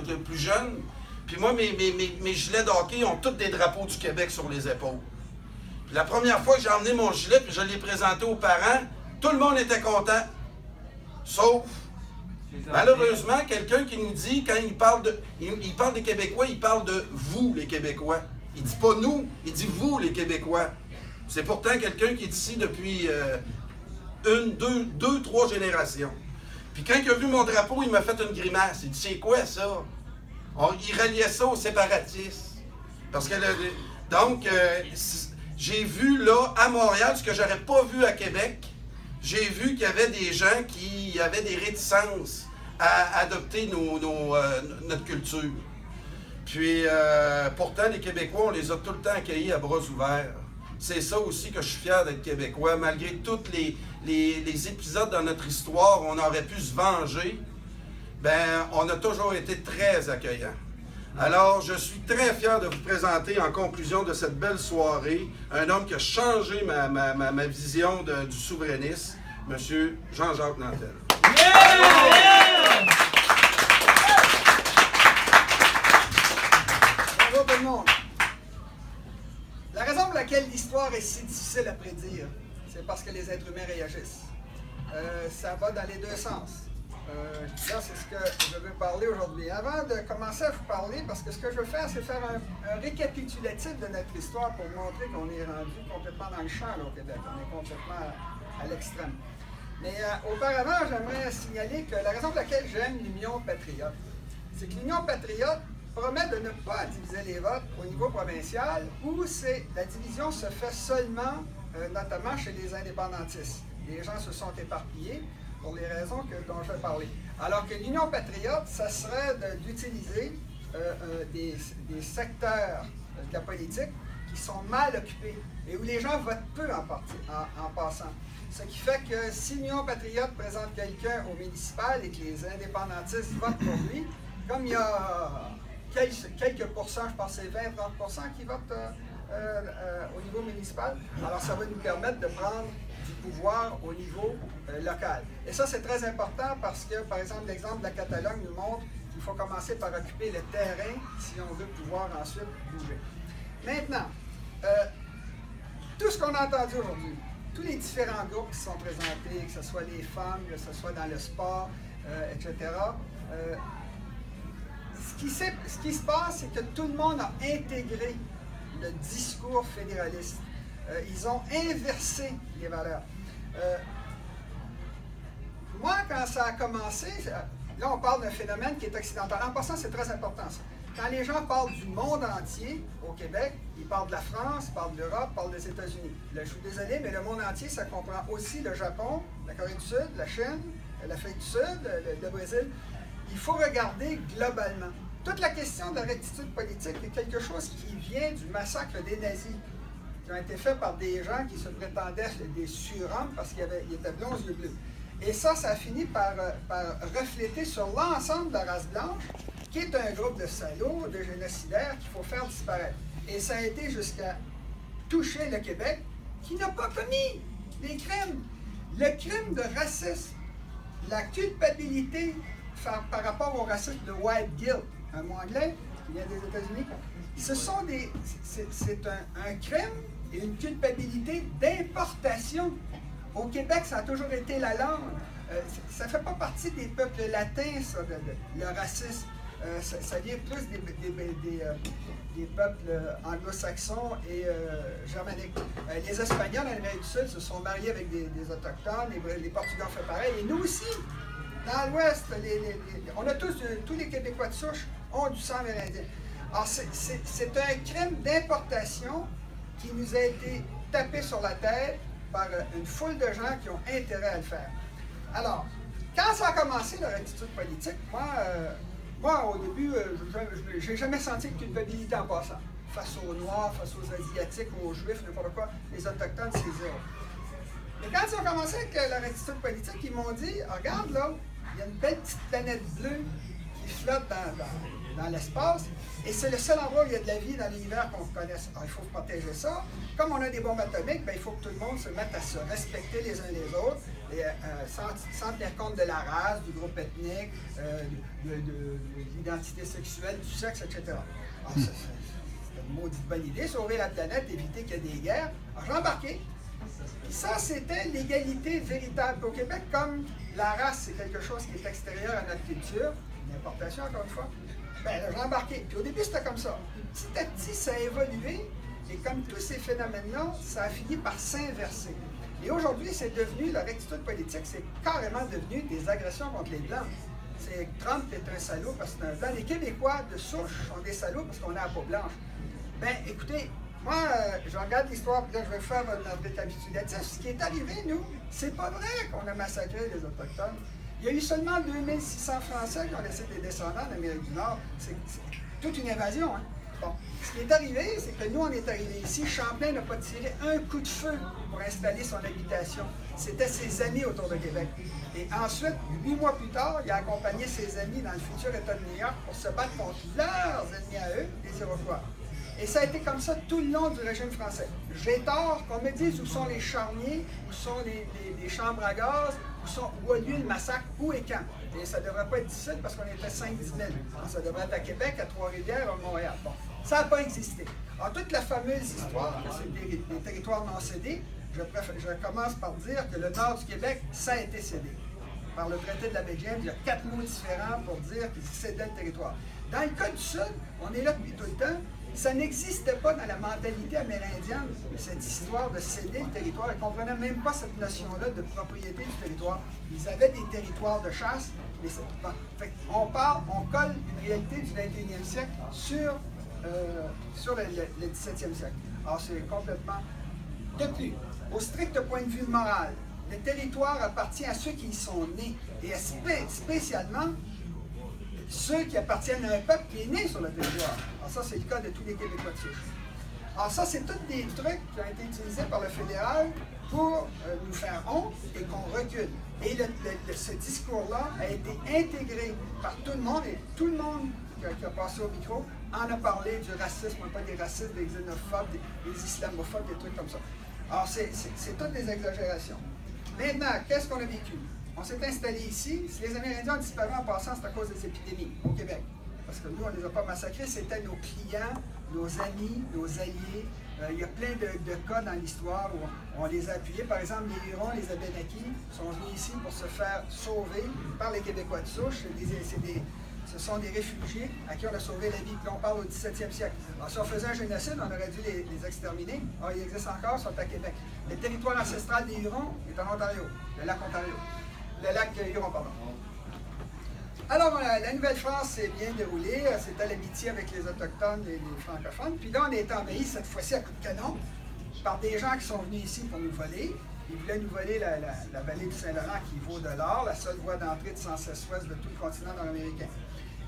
j'étais plus jeune. Puis moi, mes gilets de hockey ont tous des drapeaux du Québec sur les épaules. Puis la première fois que j'ai emmené mon gilet, puis je l'ai présenté aux parents, tout le monde était content. Sauf, malheureusement, quelqu'un qui nous dit, quand il parle des Québécois, il parle de vous, les Québécois. Il dit pas nous, il dit vous, les Québécois. C'est pourtant quelqu'un qui est ici depuis deux, trois générations. Puis quand il a vu mon drapeau, il m'a fait une grimace. Il dit, c'est quoi ça? Il reliait ça aux séparatistes. Parce que, donc, j'ai vu là, à Montréal, ce que j'aurais pas vu à Québec. J'ai vu qu'il y avait des gens qui avaient des réticences à adopter notre culture. Puis, pourtant, les Québécois, on les a tout le temps accueillis à bras ouverts. C'est ça aussi que je suis fier d'être Québécois. Malgré tous les épisodes dans notre histoire où on aurait pu se venger, ben, on a toujours été très accueillants. Alors, je suis très fier de vous présenter en conclusion de cette belle soirée un homme qui a changé ma vision du souverainisme, M. Jean-Jacques Nantel. Yeah! Bonjour tout le monde. La raison pour laquelle l'histoire est si difficile à prédire, c'est parce que les êtres humains réagissent. Ça va dans les deux sens. Là, c'est ce que je veux parler aujourd'hui. Avant de commencer à vous parler, parce que ce que je veux faire, c'est faire un récapitulatif de notre histoire pour montrer qu'on est rendu complètement dans le champ là, au Québec. On est complètement à l'extrême. Mais auparavant, j'aimerais signaler que la raison pour laquelle j'aime l'Union patriote, c'est que l'Union patriote promet de ne pas diviser les votes au niveau provincial, où la division se fait seulement, notamment chez les indépendantistes. Les gens se sont éparpillés pour les raisons dont je vais parler. Alors que l'Union patriote, ça serait d'utiliser des secteurs de la politique qui sont mal occupés et où les gens votent peu en passant. Ce qui fait que si l'Union patriote présente quelqu'un au municipal et que les indépendantistes votent pour lui, comme il y a quelques pourcents, je pense que c'est 20-30% qui votent au niveau municipal, alors ça va nous permettre de prendre du pouvoir au niveau local. Et ça, c'est très important parce que, par exemple, l'exemple de la Catalogne nous montre qu'il faut commencer par occuper le terrain si on veut pouvoir ensuite bouger. Maintenant, tout ce qu'on a entendu aujourd'hui, tous les différents groupes qui sont présentés, que ce soit les femmes, que ce soit dans le sport, etc., ce qui se passe, c'est que tout le monde a intégré le discours fédéraliste. Ils ont inversé les valeurs. Moi, quand ça a commencé, là, on parle d'un phénomène qui est occidental. En passant, c'est très important, ça. Quand les gens parlent du monde entier au Québec, ils parlent de la France, ils parlent de l'Europe, ils parlent des États-Unis. Là, je suis désolé, mais le monde entier, ça comprend aussi le Japon, la Corée du Sud, la Chine, l'Afrique du Sud, le Brésil. Il faut regarder globalement. Toute la question de la rectitude politique est quelque chose qui vient du massacre des nazis, qui ont été faits par des gens qui se prétendaient des surhommes parce qu'ils étaient blonds aux yeux bleus. Et ça a fini par refléter sur l'ensemble de la race blanche, qui est un groupe de salauds, de génocidaires qu'il faut faire disparaître. Et ça a été jusqu'à toucher le Québec, qui n'a pas commis des crimes. Le crime de racisme, la culpabilité par rapport au racisme, le white guilt, un mot anglais qui vient des États-Unis, c'est un crime et une culpabilité d'importation. Au Québec, ça a toujours été la langue. Ça ne fait pas partie des peuples latins, ça, le racisme. Ça vient plus des peuples anglo-saxons et germaniques. Les Espagnols en Amérique du Sud se sont mariés avec des Autochtones, les Portugais ont fait pareil, et nous aussi. Dans l'Ouest, on a tous les Québécois de souche ont du sang amérindien. Alors, c'est un crime d'importation qui nous a été tapé sur la tête par une foule de gens qui ont intérêt à le faire. Alors, quand ça a commencé, la rectitude politique, moi au début, je n'ai jamais senti de culpabilité en passant. Face aux Noirs, face aux Asiatiques, aux Juifs, n'importe quoi, les Autochtones, c'est zéro. Mais quand ils ont commencé avec la rectitude politique, ils m'ont dit, regarde là, il y a une belle petite planète bleue qui flotte dans l'espace, et c'est le seul endroit où il y a de la vie dans l'univers qu'on connaisse. Alors, il faut protéger ça. Comme on a des bombes atomiques, il faut que tout le monde se mette à se respecter les uns les autres sans tenir compte de la race, du groupe ethnique, de l'identité sexuelle, du sexe, etc. Alors, c'est une maudite bonne idée, sauver la planète, éviter qu'il y ait des guerres. Alors, j'ai embarqué. Et ça, c'était l'égalité véritable. Au Québec, comme la race, c'est quelque chose qui est extérieur à notre culture, une importation encore une fois, ben là, j'ai embarqué. Puis au début, c'était comme ça. Petit à petit, ça a évolué. Et comme tous ces phénomènes-là, ça a fini par s'inverser. Et aujourd'hui, c'est devenu, la rectitude politique, c'est carrément devenu des agressions contre les Blancs. Trump est un salaud parce que c'est un Blanc. Les Québécois de souche sont des salauds parce qu'on a la peau blanche. Ben, écoutez, moi, je regarde l'histoire, puis là, je vais faire notre récapitulatif. Ce qui est arrivé, nous, c'est pas vrai qu'on a massacré les Autochtones. Il y a eu seulement 2600 Français qui ont laissé des descendants d'Amérique du Nord. C'est toute une invasion, hein? Bon. Ce qui est arrivé, c'est que nous, on est arrivés ici. Champlain n'a pas tiré un coup de feu pour installer son habitation. C'était ses amis autour de Québec. Et ensuite, 8 mois plus tard, il a accompagné ses amis dans le futur État de New York pour se battre contre leurs ennemis à eux, les Iroquois. Et ça a été comme ça tout le long du régime français. J'ai tort qu'on me dise où sont les charniers, où sont les chambres à gaz, où a lieu le massacre, où et quand. Et ça ne devrait pas être difficile parce qu'on était 5-10 000. Alors, ça devrait être à Québec, à Trois-Rivières, à Montréal. Bon, ça n'a pas existé. Alors, toute la fameuse histoire que c'est des territoires non cédés, je commence par dire que le nord du Québec, ça a été cédé. Par le traité de la baie James, il y a 4 mots différents pour dire qu'ils cédaient le territoire. Dans le cas du Sud, on est là depuis tout le temps. Ça n'existait pas dans la mentalité amérindienne, cette histoire de céder le territoire. Ils ne comprenaient même pas cette notion-là de propriété du territoire. Ils avaient des territoires de chasse, mais on colle une réalité du 21e siècle sur le 17e siècle. Alors, c'est complètement... De plus, au strict point de vue moral, le territoire appartient à ceux qui y sont nés, et spécialement ceux qui appartiennent à un peuple qui est né sur le territoire. Alors ça, c'est le cas de tous les Québécois de souche. Alors ça, c'est tous des trucs qui ont été utilisés par le fédéral pour nous faire honte et qu'on recule. Et ce discours-là a été intégré par tout le monde, et tout le monde qui a passé au micro en a parlé du racisme, pas des racistes, des xénophobes, des islamophobes, des trucs comme ça. Alors c'est toutes des exagérations. Maintenant, qu'est-ce qu'on a vécu? On s'est installé ici. Si les Amérindiens ont disparu en passant, c'est à cause des épidémies au Québec. Parce que nous, on ne les a pas massacrés, c'était nos clients, nos amis, nos alliés. Il y a plein de cas dans l'histoire où on les a appuyés. Par exemple, les Hurons, les Abénaquis sont venus ici pour se faire sauver par les Québécois de souche. Ce sont des réfugiés à qui on a sauvé la vie. Puis on parle au 17e siècle. Alors, si on faisait un génocide, on aurait dû les exterminer. Alors, ils existent encore, ils sont à Québec. Le territoire ancestral des Hurons est en Ontario, le lac Ontario. Le lac Huron, pardon. Alors, la Nouvelle-France s'est bien déroulée. C'était l'amitié avec les Autochtones et les francophones. Puis là, on est envahi, cette fois-ci à coups de canon, par des gens qui sont venus ici pour nous voler. Ils voulaient nous voler la vallée du Saint-Laurent qui vaut de l'or, la seule voie d'entrée de sens est-ouest de tout le continent nord-américain.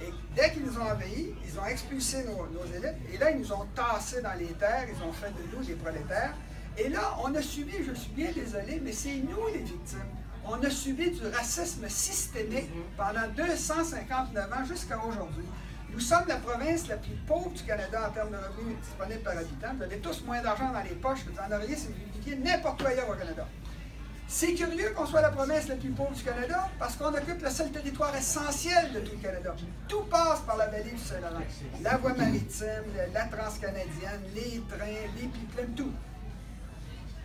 Et dès qu'ils nous ont envahis, ils ont expulsé nos élites. Et là, ils nous ont tassés dans les terres. Ils ont fait de nous des prolétaires. Et là, on a subi, je suis bien désolé, mais c'est nous les victimes. On a subi du racisme systémique pendant 259 ans jusqu'à aujourd'hui. Nous sommes la province la plus pauvre du Canada en termes de revenus disponibles par habitant. Vous avez tous moins d'argent dans les poches que vous en auriez si vous viviez n'importe où ailleurs au Canada. C'est curieux qu'on soit la province la plus pauvre du Canada parce qu'on occupe le seul territoire essentiel de tout le Canada. Tout passe par la vallée du Saint-Laurent. La voie maritime, la transcanadienne, les trains, les pipelines, tout.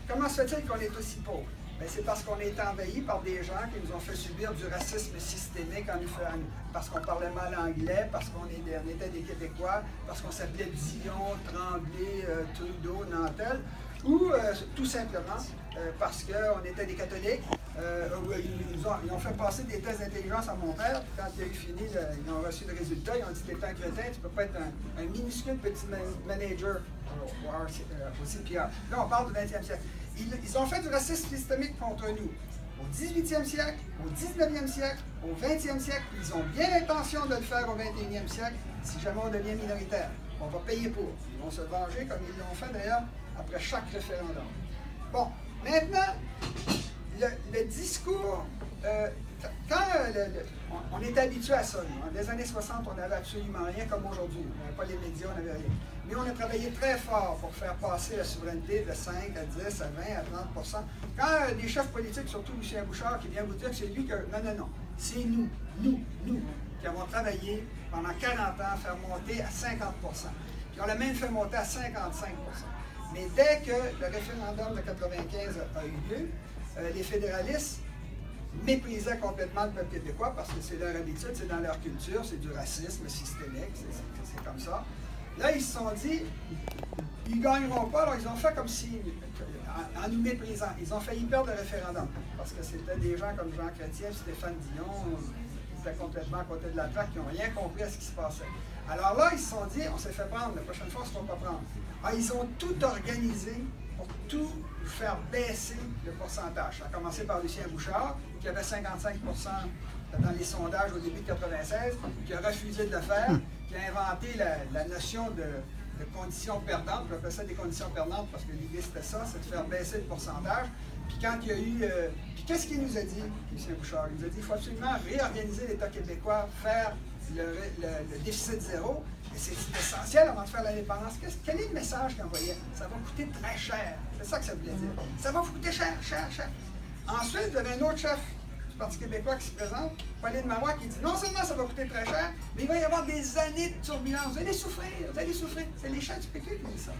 Comment se fait-il qu'on est aussi pauvre? Ben, c'est parce qu'on est envahi par des gens qui nous ont fait subir du racisme systémique parce qu'on parlait mal anglais, parce qu'on était des Québécois, parce qu'on s'appelait Dion, Tremblay, Trudeau, Nantel, ou tout simplement parce qu'on était des catholiques. Ils ont fait passer des tests d'intelligence à mon père, puis quand il a eu fini, ils ont reçu le résultat, ils ont dit « T'es un crétin, tu ne peux pas être un minuscule petit manager au CPR. » Là, on parle du 20e siècle. Ils ont fait du racisme systémique contre nous au 18e siècle, au 19e siècle, au 20e siècle, puis ils ont bien l'intention de le faire au 21e siècle si jamais on devient minoritaire. On va payer pour. Ils vont se venger comme ils l'ont fait d'ailleurs après chaque référendum. Bon, maintenant, le discours quand on était habitué à ça, nous. Dans les années 60, on n'avait absolument rien comme aujourd'hui. On n'avait pas les médias, on n'avait rien. Mais on a travaillé très fort pour faire passer la souveraineté de 5 à 10, à 20, à 30 Quand des chefs politiques, surtout Lucien Bouchard, qui vient vous dire que c'est lui que... Non, c'est nous, qui avons travaillé pendant 40 ans à faire monter à 50 Puis on l'a même fait monter à 55 Mais dès que le référendum de 95 a eu lieu, les fédéralistes méprisaient complètement le peuple québécois parce que c'est leur habitude, c'est dans leur culture, c'est du racisme systémique, c'est comme ça. Là, ils se sont dit, ils ne gagneront pas, alors ils ont fait comme si, en nous méprisant, ils ont failli perdre le référendum parce que c'était des gens comme Jean Chrétien, Stéphane Dion, qui étaient complètement à côté de la traque, qui n'ont rien compris à ce qui se passait. Alors là, ils se sont dit, on s'est fait prendre, la prochaine fois, on ne se fera pas prendre. Alors, ils ont tout organisé pour tout faire baisser le pourcentage. Ça a commencé par Lucien Bouchard, qui avait 55 dans les sondages au début de 96, qui a refusé de le faire, qui a inventé la notion de conditions perdantes. J'appelle ça des conditions perdantes parce que l'idée c'était ça, c'est de faire baisser le pourcentage. Puis quand il y a eu... puis qu'est-ce qu'il nous a dit, Lucien Bouchard? Il nous a dit qu'il faut absolument réorganiser l'État québécois, faire le déficit zéro. Et c'est essentiel avant de faire l'indépendance. Quel est le message qu'il envoyait? Ça va coûter très cher. C'est ça que ça voulait dire. Ça va vous coûter cher. Ensuite, il y avait un autre chef du Parti québécois qui se présente, Pauline Marois, qui dit non seulement ça va coûter très cher, mais il va y avoir des années de turbulence. Vous allez souffrir. C'est les chefs du PQ qui disent ça.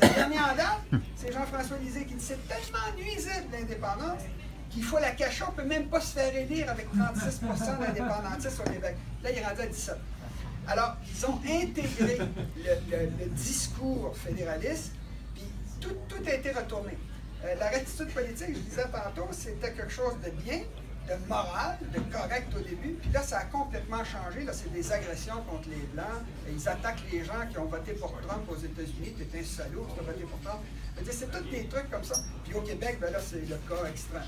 Le dernier en date, c'est Jean-François Lisée qui dit c'est tellement nuisible l'indépendance qu'il faut la cacher. On ne peut même pas se faire élire avec 36 d'indépendantistes au Québec. Là, il est rendu à 17. Alors, ils ont intégré le discours fédéraliste, puis tout a été retourné. La rectitude politique, je disais tantôt, c'était quelque chose de bien, de moral, de correct au début, puis là, ça a complètement changé. Là, c'est des agressions contre les Blancs. Ils attaquent les gens qui ont voté pour Trump aux États-Unis. Tu es un salaud, tu as voté pour Trump. C'est tous des trucs comme ça. Puis au Québec, ben là, c'est le cas extrême.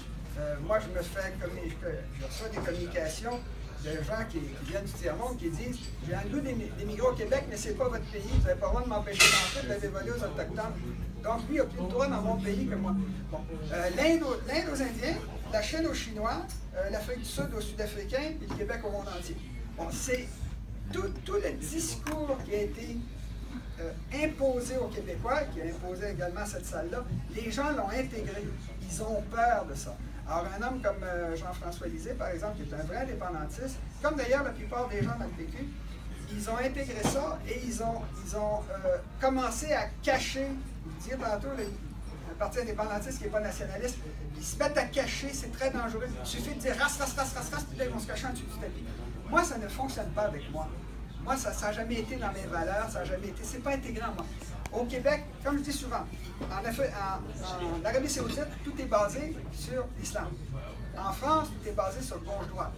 Moi, je reçois des communications de gens qui viennent du tiers-monde qui disent « J'ai un goût d'émigrer au Québec, mais c'est pas votre pays, vous n'avez pas le droit de m'empêcher d'entrer, de l'avez volé aux Autochtones. Donc lui, il a plus de droit dans mon pays que moi. » Bon. L'Inde aux Indiens, la Chine aux Chinois, l'Afrique du Sud aux Sud-Africains, et le Québec au monde entier. Bon, c'est tout le discours qui a été imposé aux Québécois, qui a imposé également cette salle-là. Les gens l'ont intégré. Ils ont peur de ça. Alors, un homme comme Jean-François Lisée, par exemple, qui est un vrai indépendantiste, comme d'ailleurs la plupart des gens dans le PQ, ils ont intégré ça et ils ont commencé à cacher, vous disiez tantôt, le Parti indépendantiste qui n'est pas nationaliste, ils se mettent à cacher, c'est très dangereux. Il suffit de dire race, puis là, ils vont se cacher en dessous du tapis. Moi, ça ne fonctionne pas avec moi. Moi, ça n'a jamais été dans mes valeurs, ça n'a jamais été, c'est pas intégré en moi. Au Québec, comme je dis souvent, en Arabie Saoudite, tout est basé sur l'islam. En France, tout est basé sur le gauche-droite.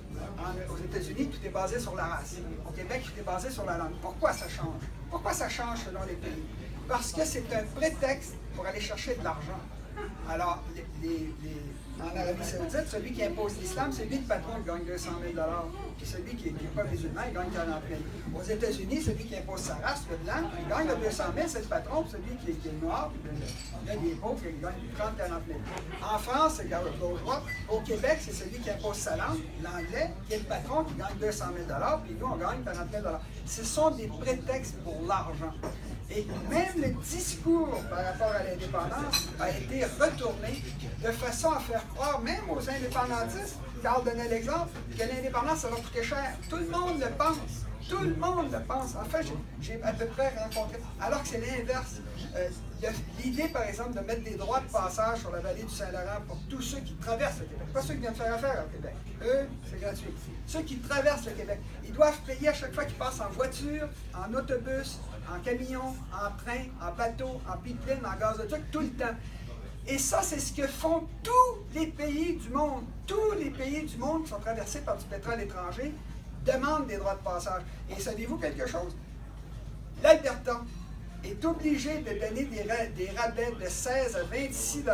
Aux États-Unis, tout est basé sur la race. Au Québec, tout est basé sur la langue. Pourquoi ça change? Pourquoi ça change selon les pays? Parce que c'est un prétexte pour aller chercher de l'argent. Alors, en Arabie Saoudite, celui qui impose l'islam, c'est lui le patron qui gagne 200 000 $. Et celui qui n'est pas musulman, il gagne 40 000 $. Aux États-Unis, celui qui impose sa race, le blanc, il gagne le 200 000 $, c'est le patron. Puis celui qui est noir, il gagne des pauvres, il gagne 30 000 $, 40 000 $. En France, c'est le gauche-droit. Au Québec, c'est celui qui impose sa langue, l'anglais, qui est le patron, qui gagne 200 000 $, puis nous, on gagne 40 000 $. Ce sont des prétextes pour l'argent. Et même le discours par rapport à l'indépendance a été retourné de façon à faire croire, même aux indépendantistes, Carl donnait l'exemple, que l'indépendance, ça va coûter cher. Tout le monde le pense. Tout le monde le pense. En fait, j'ai à peu près rencontré. Alors que c'est l'inverse. L'idée, par exemple, de mettre des droits de passage sur la vallée du Saint-Laurent pour tous ceux qui traversent le Québec. Pas ceux qui viennent faire affaire au Québec. Eux, c'est gratuit. Ceux qui traversent le Québec, ils doivent payer à chaque fois qu'ils passent en voiture, en autobus, en camion, en train, en bateau, en pipeline, en gazoduc, tout le temps. Et ça, c'est ce que font tous les pays du monde. Tous les pays du monde qui sont traversés par du pétrole étranger demandent des droits de passage. Et savez-vous quelque chose? L'Alberta est obligé de donner des rabais de 16 à 26 $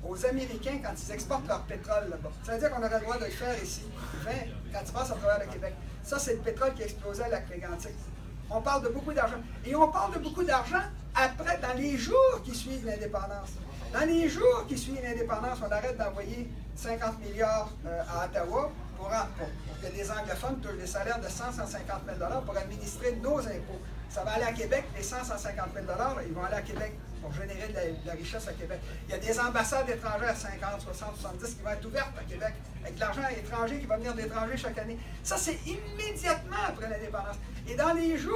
aux Américains quand ils exportent leur pétrole là-bas. Ça veut dire qu'on aurait le droit de le faire ici, 20, quand ils passent à travers le Québec. Ça, c'est le pétrole qui a explosé à Lac-Mégantic. On parle de beaucoup d'argent. Et on parle de beaucoup d'argent après, dans les jours qui suivent l'indépendance. Dans les jours qui suivent l'indépendance, on arrête d'envoyer 50 milliards à Ottawa, pour que les anglophones touchent des salaires de 100 150 000 pour administrer nos impôts. Ça va aller à Québec, les 100 150 000 ils vont aller à Québec pour générer de la richesse à Québec. Il y a des ambassades étrangères à 50, 60, 70 qui vont être ouvertes à Québec, avec de l'argent étranger qui va venir d'étrangers chaque année. Ça, c'est immédiatement après l'indépendance. Et dans les jours